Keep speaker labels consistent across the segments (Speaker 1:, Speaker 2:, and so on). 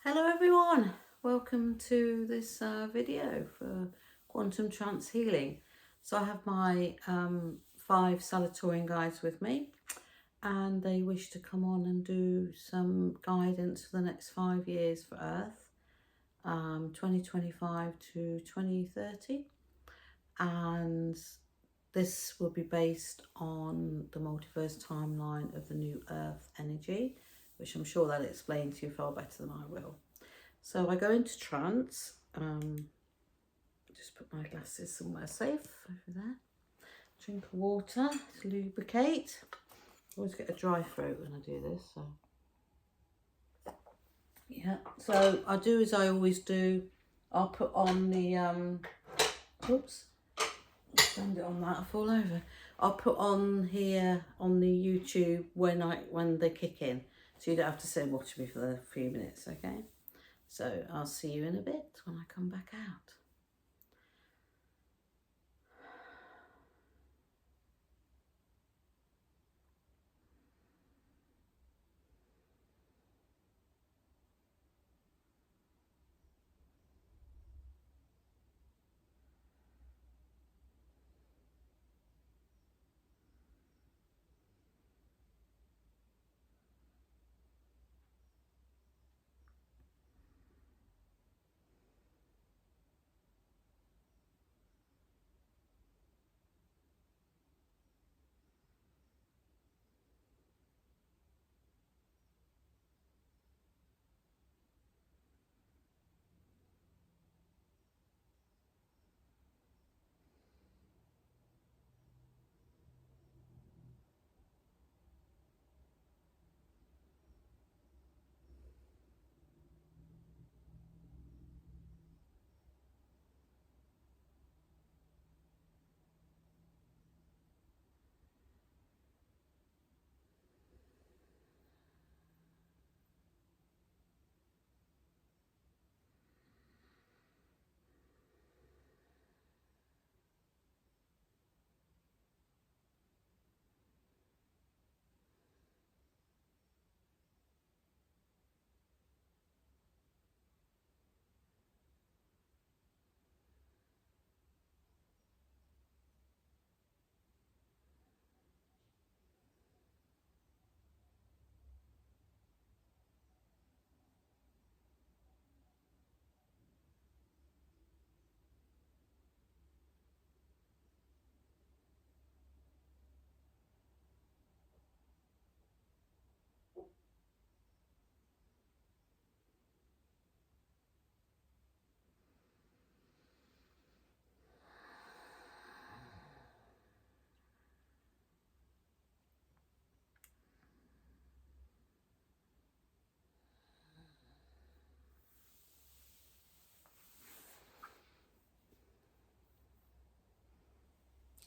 Speaker 1: Hello everyone, welcome to this video for quantum trance healing. So I have my 5 Salcaritons guides with me, and they wish to come on and do some guidance for the next 5 years for Earth, 2025 to 2030, and this will be based on the multiverse timeline of the new Earth energy, which I'm sure they'll explain to you far better than I will. So I go into trance, just put my glasses somewhere safe over there, drink of water to lubricate. I always get a dry throat when I do this, so yeah. So I do as I always do, I'll put on the, oops, stand it on that, I fall over. I'll put on here on the YouTube when they kick in, so you don't have to sit and watch me for a few minutes, okay? So I'll see you in a bit when I come back out.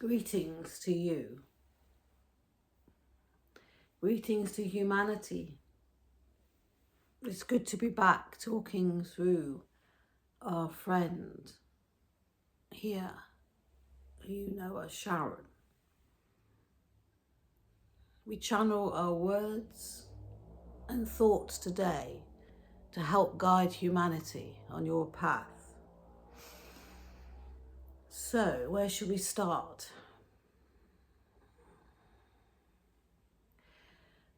Speaker 1: Greetings to you. Greetings to humanity. It's good to be back talking through our friend here, who you know as Sharon. We channel our words and thoughts today to help guide humanity on your path. So, where should we start?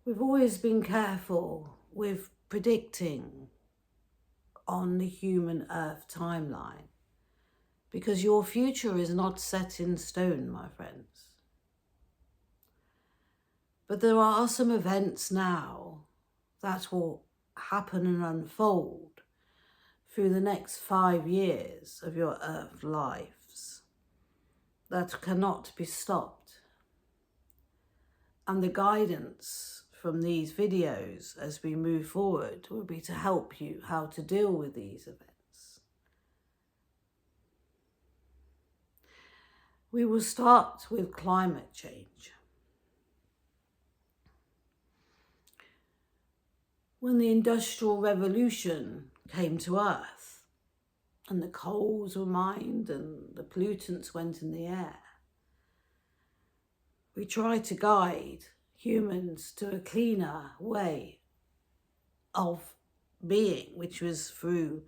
Speaker 1: We've always been careful with predicting on the human Earth timeline, because your future is not set in stone, my friends. But there are some events now that will happen and unfold through the next 5 years of your Earth lives that cannot be stopped. And the guidance from these videos as we move forward will be to help you how to deal with these events. We will start with climate change. When the Industrial Revolution came to Earth and the coals were mined and the pollutants went in the air, we tried to guide humans to a cleaner way of being, which was through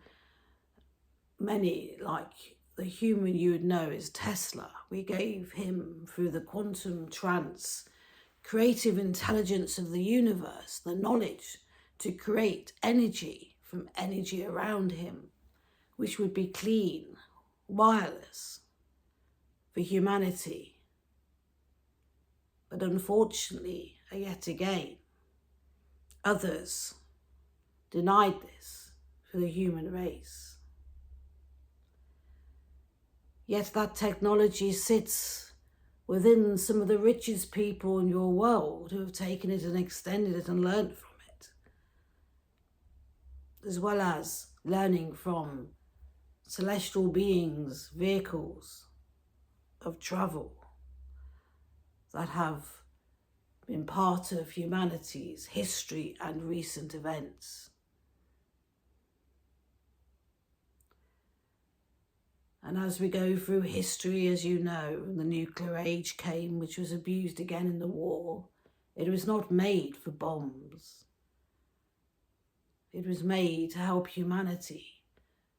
Speaker 1: many, like the human you would know is Tesla. We gave him, through the quantum trance, creative intelligence of the universe, the knowledge to create energy from energy around him, which would be clean, wireless for humanity. But unfortunately, yet again, others denied this for the human race. Yet that technology sits within some of the richest people in your world who have taken it and extended it and learned from it, as well as learning from celestial beings, vehicles of travel that have been part of humanity's history and recent events. And as we go through history, as you know, the nuclear age came, which was abused again in the war. It was not made for bombs. It was made to help humanity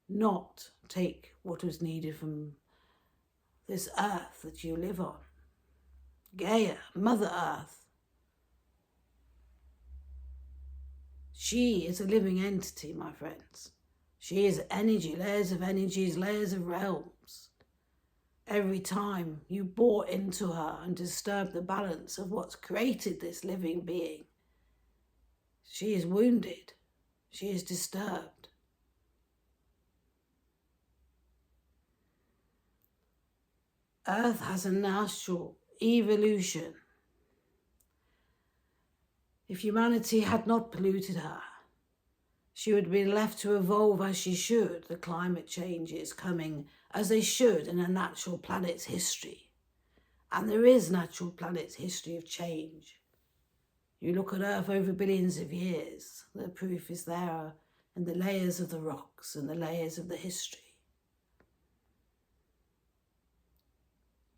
Speaker 1: not take what was needed from this earth that you live on. Gaia, Mother Earth. She is a living entity, my friends. She is energy, layers of energies, layers of realms. Every time you bore into her and disturb the balance of what's created this living being, she is wounded. She is disturbed. Earth has a natural evolution. If humanity had not polluted her, she would be left to evolve as she should. The climate changes coming as they should in a natural planet's history. And there is natural planet's history of change. You look at Earth over billions of years, the proof is there in the layers of the rocks and the layers of the history.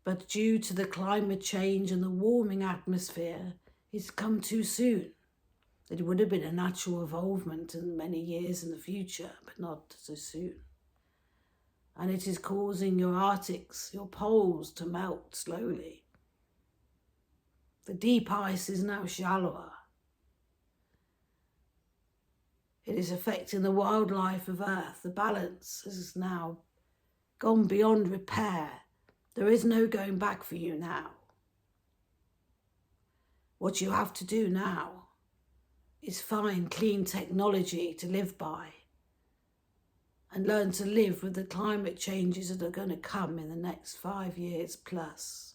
Speaker 1: But due to the climate change and the warming atmosphere, it's come too soon. It would have been a natural evolvement in many years in the future, but not so soon. And it is causing your Arctics, your poles, to melt slowly. The deep ice is now shallower. It is affecting the wildlife of Earth. The balance has now gone beyond repair. There is no going back for you now. What you have to do now is find clean technology to live by and learn to live with the climate changes that are going to come in the next 5 years plus.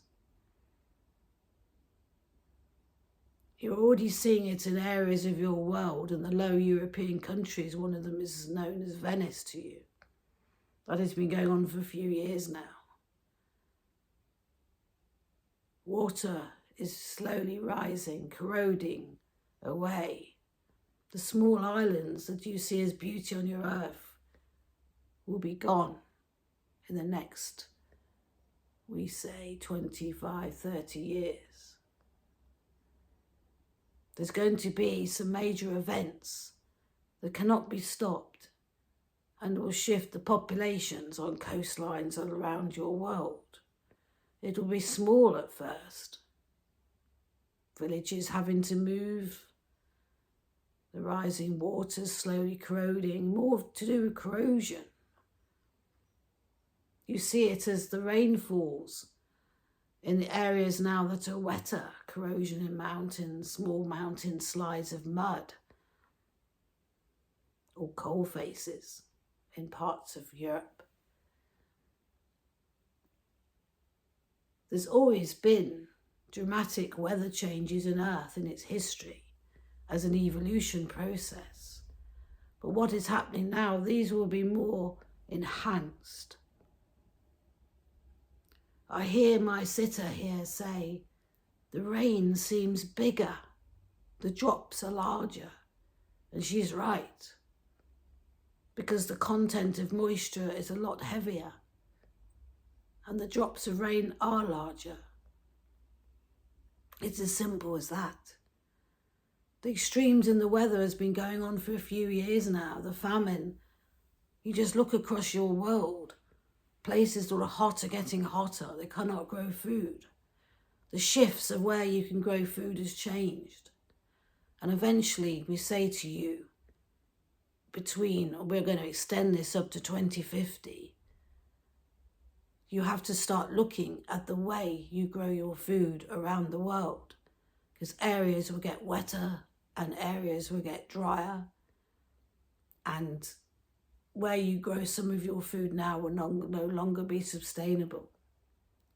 Speaker 1: You're already seeing it in areas of your world, and the low European countries, one of them is known as Venice to you. That has been going on for a few years now. Water is slowly rising, corroding away. The small islands that you see as beauty on your earth will be gone in the next, we say, 25, 30 years. There's going to be some major events that cannot be stopped and will shift the populations on coastlines all around your world. It will be small at first. Villages having to move, the rising waters slowly corroding, more to do with corrosion. You see it as the rain falls in the areas now that are wetter, corrosion in mountains, small mountain slides of mud or coal faces in parts of Europe. There's always been dramatic weather changes in Earth in its history as an evolution process. But what is happening now, these will be more enhanced. I hear my sitter here say, the rain seems bigger, the drops are larger. And she's right, because the content of moisture is a lot heavier and the drops of rain are larger. It's as simple as that. The extremes in the weather has been going on for a few years now. The famine. You just look across your world. Places that are hot are getting hotter. They cannot grow food. The shifts of where you can grow food has changed. And eventually we say to you, we're going to extend this up to 2050, you have to start looking at the way you grow your food around the world, because areas will get wetter and areas will get drier, and where you grow some of your food now will no longer be sustainable.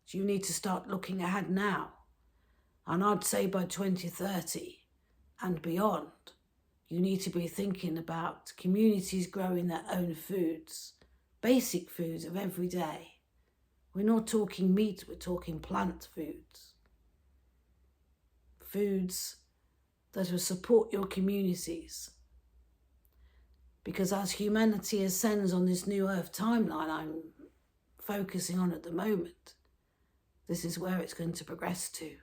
Speaker 1: So you need to start looking ahead now. And I'd say by 2030 and beyond, you need to be thinking about communities growing their own foods, basic foods of every day. We're not talking meat, we're talking plant foods. Foods that will support your communities. Because as humanity ascends on this new Earth timeline I'm focusing on at the moment, this is where it's going to progress to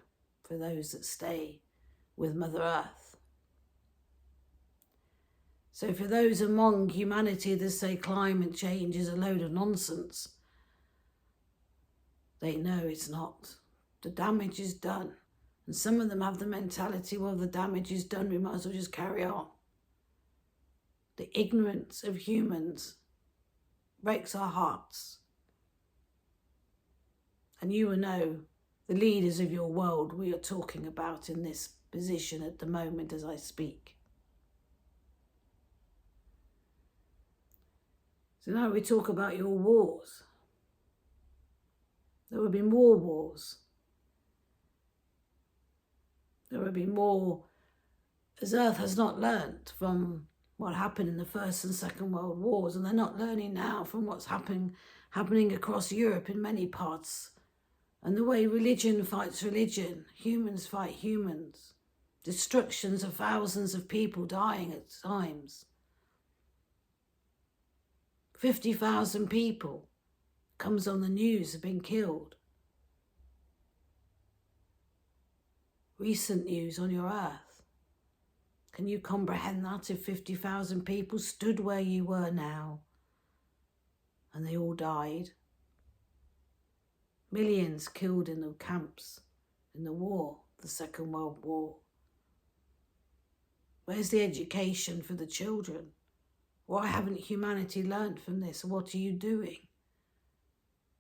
Speaker 1: for those that stay with Mother Earth. So for those among humanity that say climate change is a load of nonsense, they know it's not. The damage is done. And some of them have the mentality, well, the damage is done, we might as well just carry on. The ignorance of humans breaks our hearts. And you will know the leaders of your world we are talking about in this position at the moment as I speak. So now we talk about your wars. There will be more wars. There will be more, as Earth has not learnt from what happened in the First and Second World Wars, and they're not learning now from what's happening across Europe in many parts, and the way religion fights religion, humans fight humans, destructions of thousands of people dying at times. 50,000 people comes on the news have been killed. Recent news on your Earth. Can you comprehend that if 50,000 people stood where you were now and they all died? Millions killed in the camps, in the war, the Second World War. Where's the education for the children? Why haven't humanity learnt from this? What are you doing?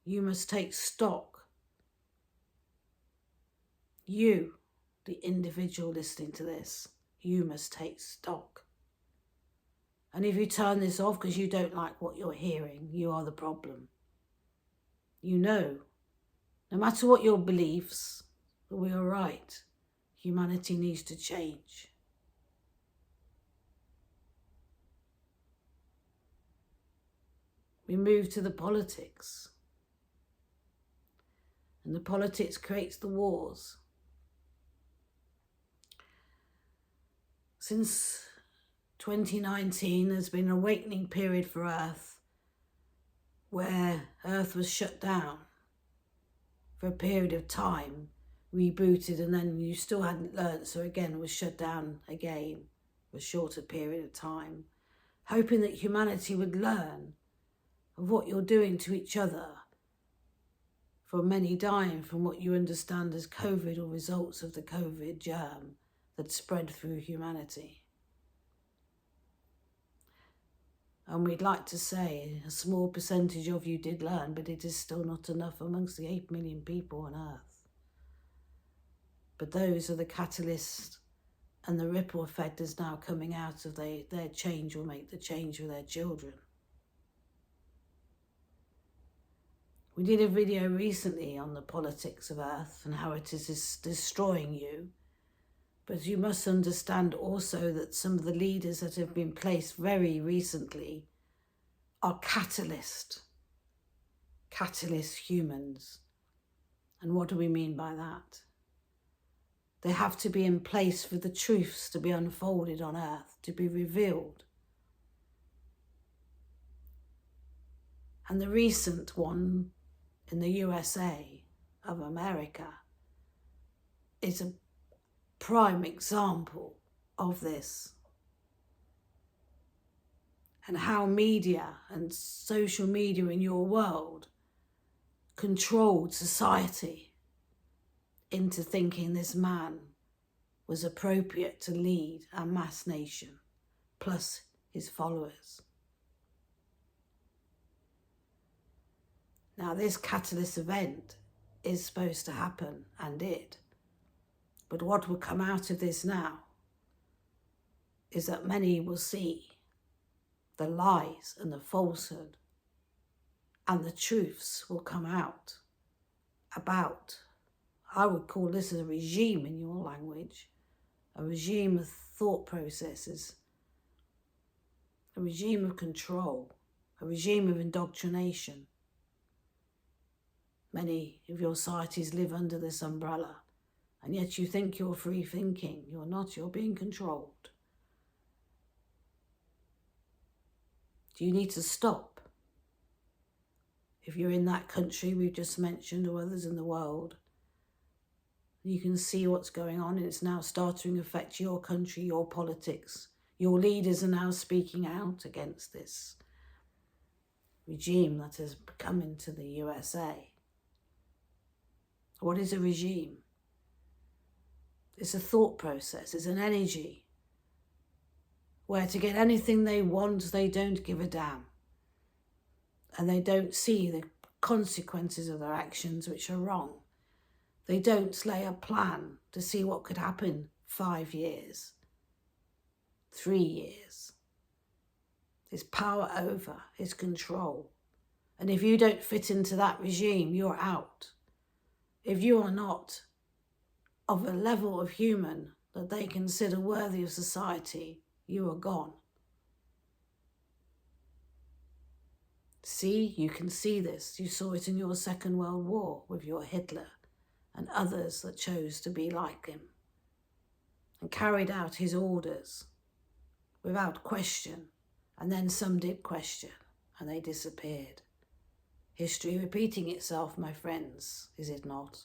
Speaker 1: You must take stock. You, the individual listening to this, you must take stock. And if you turn this off because you don't like what you're hearing, you are the problem. You know, no matter what your beliefs, that we are right. Humanity needs to change. We move to the politics. And the politics creates the wars. Since 2019, there's been an awakening period for Earth where Earth was shut down for a period of time, rebooted, and then you still hadn't learnt, so again it was shut down again for a shorter period of time, hoping that humanity would learn of what you're doing to each other, from many dying from what you understand as COVID or results of the COVID germ that spread through humanity. And we'd like to say a small percentage of you did learn, but it is still not enough amongst the 8 million people on Earth. But those are the catalysts, and the ripple effect is now coming out of their change will make the change for their children. We did a video recently on the politics of Earth and how it is destroying you. But you must understand also that some of the leaders that have been placed very recently are catalyst humans. And what do we mean by that? They have to be in place for the truths to be unfolded on Earth, to be revealed. And the recent one in the USA of America is a prime example of this, and how media and social media in your world controlled society into thinking this man was appropriate to lead a mass nation, plus his followers. Now, this catalyst event is supposed to happen, and did. But what will come out of this now is that many will see the lies and the falsehood, and the truths will come out about, I would call this a regime in your language, a regime of thought processes, a regime of control, a regime of indoctrination. Many of your societies live under this umbrella, and yet you think you're free thinking. You're not, you're being controlled. Do you need to stop? If you're in that country we've just mentioned, or others in the world, you can see what's going on, and it's now starting to affect your country, your politics. Your leaders are now speaking out against this regime that has come into the USA. What is a regime? It's a thought process, it's an energy, where to get anything they want, they don't give a damn. And they don't see the consequences of their actions, which are wrong. They don't lay a plan to see what could happen 5 years, 3 years. It's power over, it's control. And if you don't fit into that regime, you're out. If you are not of a level of human that they consider worthy of society, you are gone. See, you can see this. You saw it in your Second World War with your Hitler and others that chose to be like him and carried out his orders without question. And then some did question and they disappeared. History repeating itself, my friends, is it not?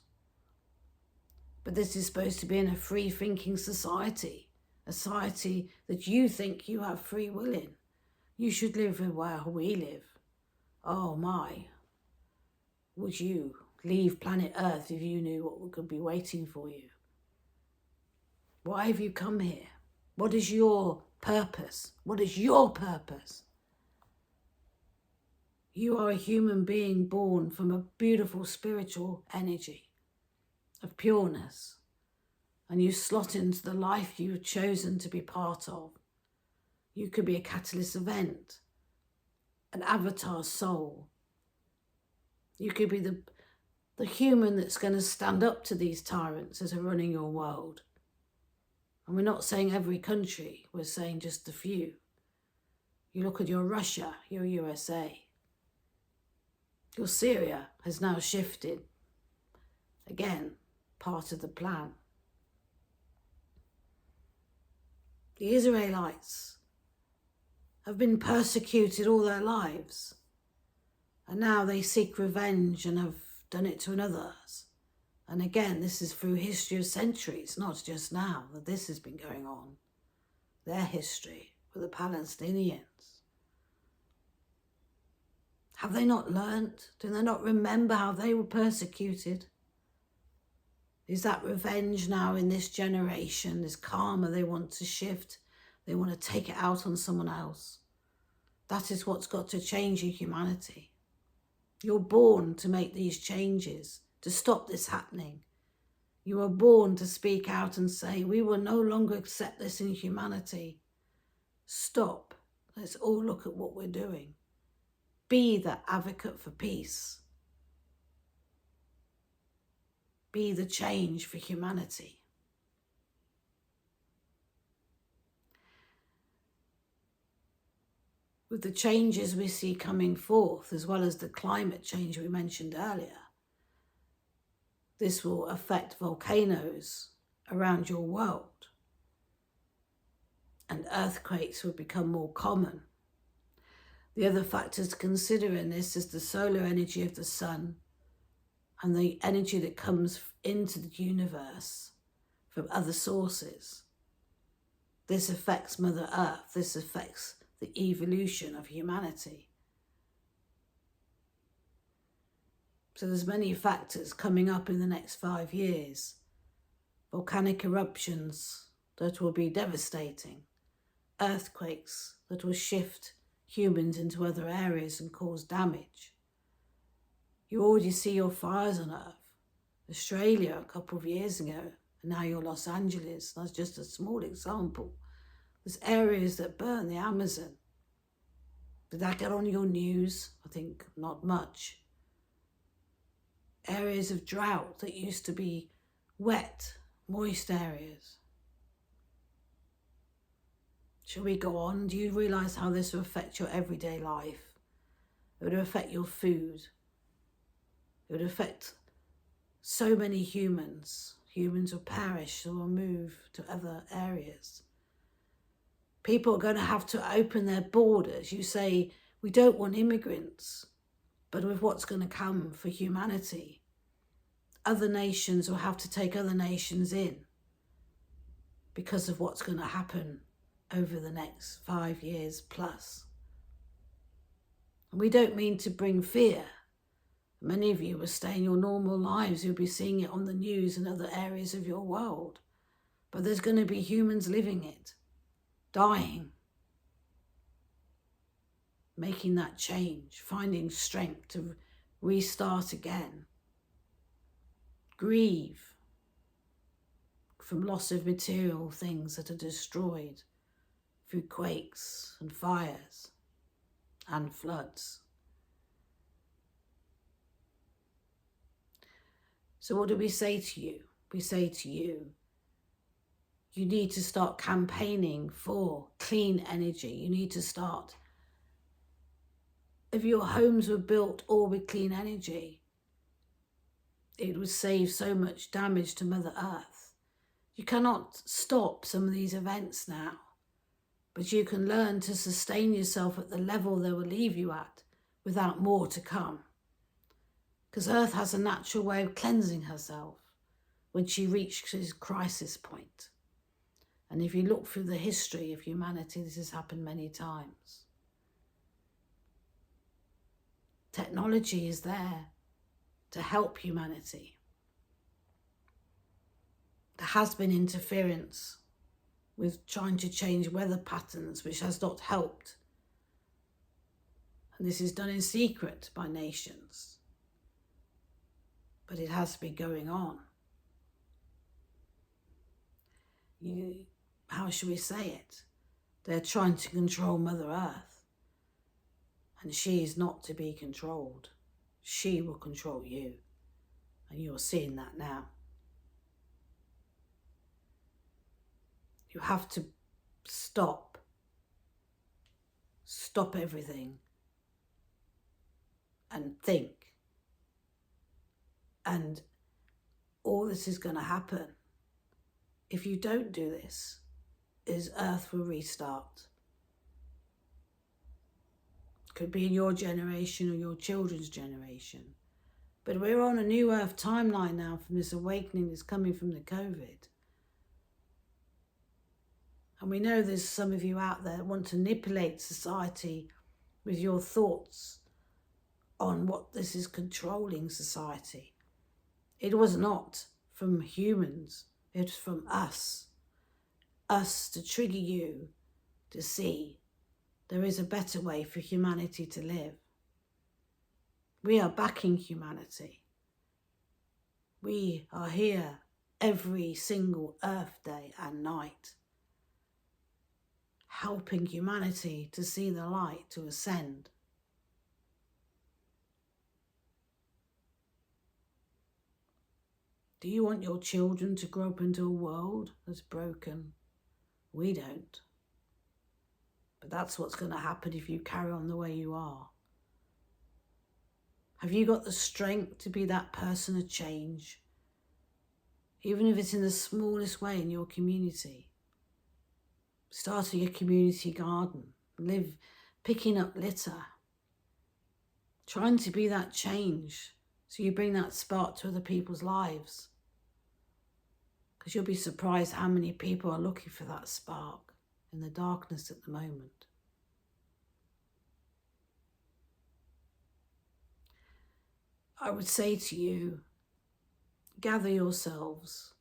Speaker 1: But this is supposed to be in a free-thinking society, a society that you think you have free will in. You should live where we live. Oh my, would you leave planet Earth if you knew what could be waiting for you? Why have you come here? What is your purpose? What is your purpose? You are a human being born from a beautiful spiritual energy of pureness, and you slot into the life you've chosen to be part of. You could be a catalyst event, an avatar soul. You could be the human that's going to stand up to these tyrants that are running your world. And we're not saying every country, we're saying just a few. You look at your Russia, your USA. Your Syria has now shifted. Again, part of the plan. The Israelites have been persecuted all their lives, and now they seek revenge and have done it to others. And again, this is through history of centuries, not just now that this has been going on. Their history with the Palestinians. Have they not learnt? Do they not remember how they were persecuted? Is that revenge now in this generation, this karma they want to shift? They want to take it out on someone else. That is what's got to change in humanity. You're born to make these changes, to stop this happening. You are born to speak out and say, we will no longer accept this in humanity. Stop. Let's all look at what we're doing. Be the advocate for peace. Be the change for humanity. With the changes we see coming forth, as well as the climate change we mentioned earlier, this will affect volcanoes around your world, and earthquakes will become more common. The other factors to consider in this is the solar energy of the sun and the energy that comes into the universe from other sources. this affects Mother Earth, this affects the evolution of humanity. So there's many factors coming up in the next 5 years. Volcanic eruptions that will be devastating. Earthquakes that will shift humans into other areas and cause damage. You already see your fires on Earth. Australia a couple of years ago, and now you're Los Angeles. That's just a small example. There's areas that burn, the Amazon. Did that get on your news? I think not much. Areas of drought that used to be wet, moist areas. Shall we go on? Do you realise how this will affect your everyday life? It would affect your food. It would affect so many humans. Humans will perish or will move to other areas. People are going to have to open their borders. You say, we don't want immigrants, but with what's going to come for humanity, other nations will have to take other nations in because of what's going to happen over the next 5 years plus. And we don't mean to bring fear. Many of you will stay in your normal lives. You'll be seeing it on the news and other areas of your world. But there's going to be humans living it, dying, making that change, finding strength to restart again. Grieve from loss of material things that are destroyed through quakes and fires and floods. So what do we say to you? We say to you, you need to start campaigning for clean energy. You need to start. If your homes were built all with clean energy, it would save so much damage to Mother Earth. You cannot stop some of these events now, but you can learn to sustain yourself at the level they will leave you at without more to come. Because Earth has a natural way of cleansing herself when she reaches crisis point. And if you look through the history of humanity, this has happened many times. Technology is there to help humanity. There has been interference with trying to change weather patterns, which has not helped. And this is done in secret by nations. But it has been going on. How should we say it? They're trying to control Mother Earth. And she is not to be controlled. She will control you. And you're seeing that now. You have to stop. Stop everything. And think. And all this is going to happen. If you don't do this, is Earth will restart. Could be in your generation or your children's generation. But we're on a new Earth timeline now from this awakening that's coming from the COVID. And we know there's some of you out there that want to manipulate society with your thoughts on what this is controlling society. It was not from humans, it was from us. Us to trigger you to see there is a better way for humanity to live. We are backing humanity. We are here every single Earth day and night, helping humanity to see the light, to ascend. Do you want your children to grow up into a world that's broken? We don't. But that's what's going to happen if you carry on the way you are. Have you got the strength to be that person of change? Even if it's in the smallest way in your community. Start a community garden. Live picking up litter. Trying to be that change so you bring that spark to other people's lives. Because you'll be surprised how many people are looking for that spark. in the darkness at the moment. I would say to you, gather yourselves,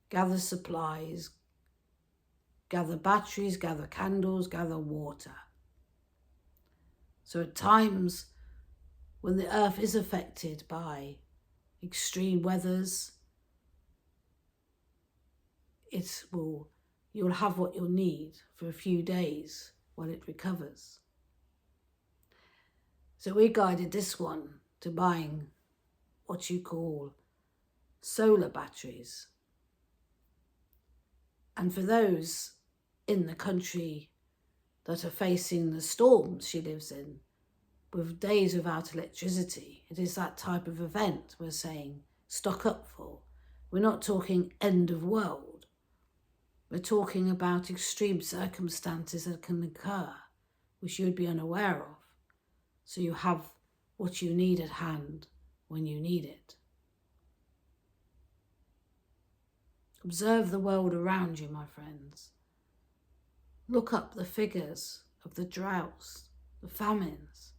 Speaker 1: gather supplies, gather batteries, gather candles, gather water. So at times when the earth is affected by extreme weathers, you'll have what you'll need for a few days while it recovers. So we guided this one to buying what you call solar batteries. And for those in the country that are facing the storms she lives in, with days without electricity, it is that type of event we're saying stock up for. We're not talking end of world. We're talking about extreme circumstances that can occur, which you would be unaware of. So you have what you need at hand when you need it. Observe the world around you, my friends. Look up the figures of the droughts, the famines,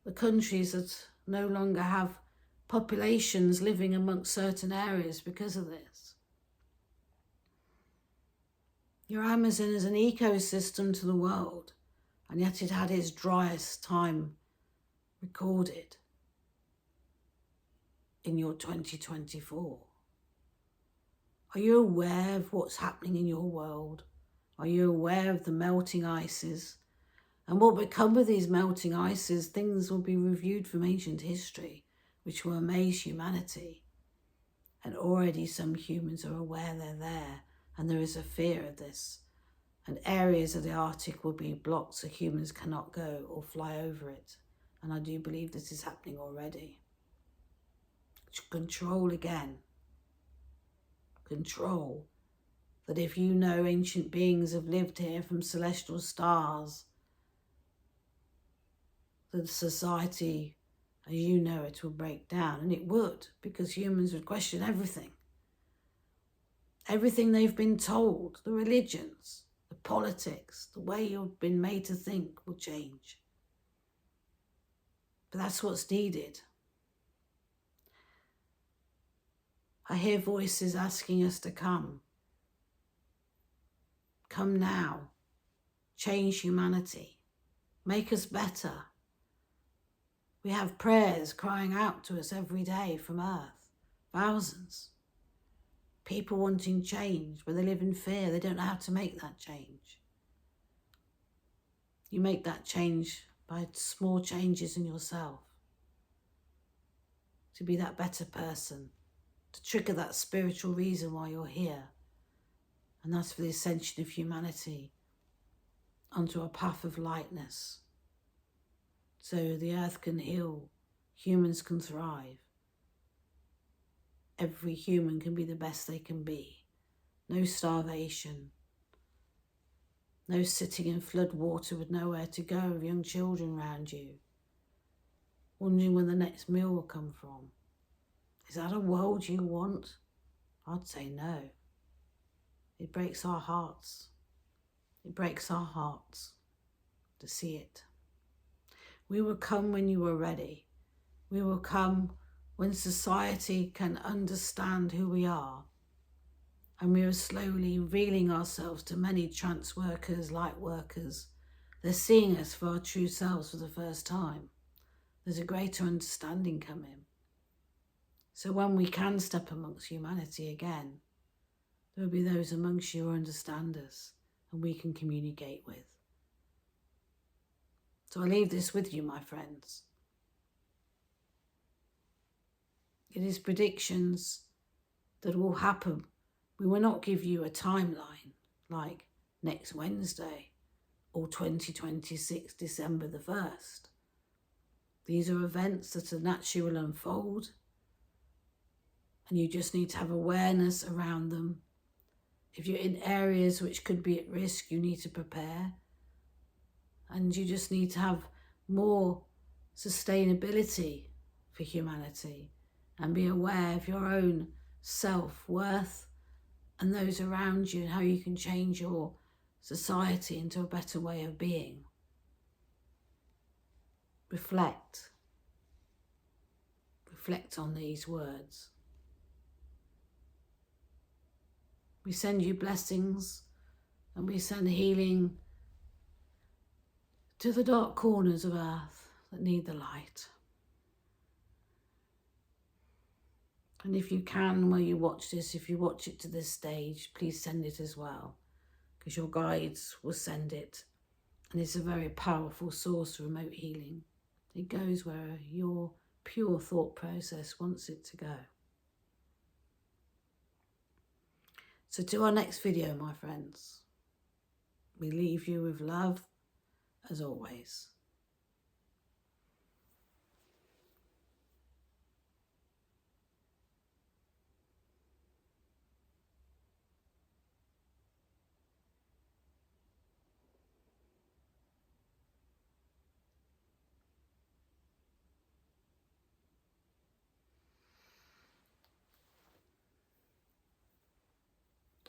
Speaker 1: the countries that no longer have populations living amongst certain areas because of this. Your Amazon is an ecosystem to the world, and yet it had its driest time recorded in your 2024. Are you aware of what's happening in your world? Are you aware of the melting ices? And what will come with these melting ices? Things will be reviewed from ancient history, which will amaze humanity. And already some humans are aware they're there, and there is a fear of this. And areas of the Arctic will be blocked so humans cannot go or fly over it. And I do believe this is happening already. Control again. Control. That if you know ancient beings have lived here from celestial stars, that society as you know it will break down. And it would, because humans would question everything. Everything they've been told, the religions, the politics, the way you've been made to think will change. But that's what's needed. I hear voices asking us to come. Come now. Change humanity. Make us better. We have prayers crying out to us every day from earth. Thousands. People wanting change, where they live in fear. They don't know how to make that change. You make that change by small changes in yourself. To be that better person. To trigger that spiritual reason why you're here. And that's for the ascension of humanity onto a path of lightness. So the earth can heal, humans can thrive. Every human can be the best they can be. No starvation. No sitting in flood water with nowhere to go with young children around you. Wondering when the next meal will come from. Is that a world you want? I'd say no. It breaks our hearts. It breaks our hearts to see it. We will come when you are ready. We will come when society can understand who we are. And we are slowly revealing ourselves to many trans workers, light workers. They're seeing us for our true selves for the first time. There's a greater understanding coming. So when we can step amongst humanity again, there will be those amongst you who understand us and we can communicate with. So I leave this with you, my friends. It is predictions that will happen. We will not give you a timeline like next Wednesday or 2026, December the 1st. These are events that are naturally will unfold, and you just need to have awareness around them. If you're in areas which could be at risk, you need to prepare. And you just need to have more sustainability for humanity and be aware of your own self-worth and those around you and how you can change your society into a better way of being. Reflect. Reflect on these words. We send you blessings and we send healing to the dark corners of earth that need the light. And if you can, while you watch this, if you watch it to this stage, please send it as well, because your guides will send it. And it's a very powerful source of remote healing. It goes where your pure thought process wants it to go. So to our next video, my friends, we leave you with love as always.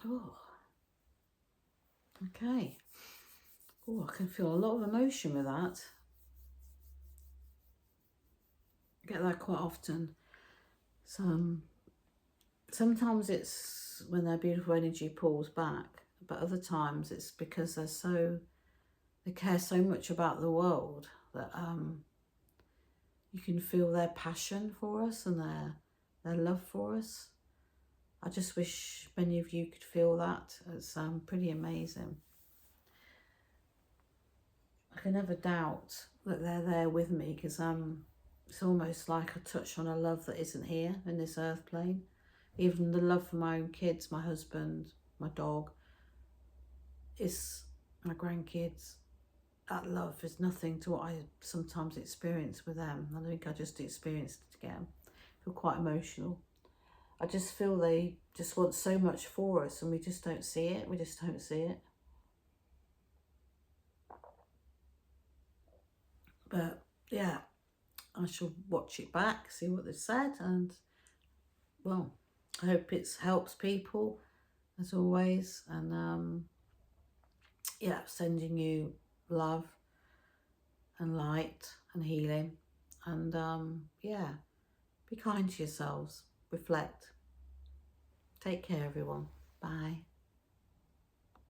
Speaker 1: Oh, okay. Oh, I can feel a lot of emotion with that. I get that quite often. Sometimes it's when their beautiful energy pulls back, but other times it's because they care so much about the world that you can feel their passion for us and their love for us. I just wish many of you could feel that. It's pretty amazing. I can never doubt that they're there with me, because it's almost like a touch on a love that isn't here in this earth plane. Even the love for my own kids, my husband, my dog, my grandkids. That love is nothing to what I sometimes experience with them. I think I just experienced it again. I feel quite emotional. I just feel they just want so much for us and we just don't see it. We just don't see it. But yeah, I shall watch it back, see what they've said, and well, I hope it helps people as always. And yeah, sending you love and light and healing. And yeah, be kind to yourselves. Reflect. Take care, everyone. Bye.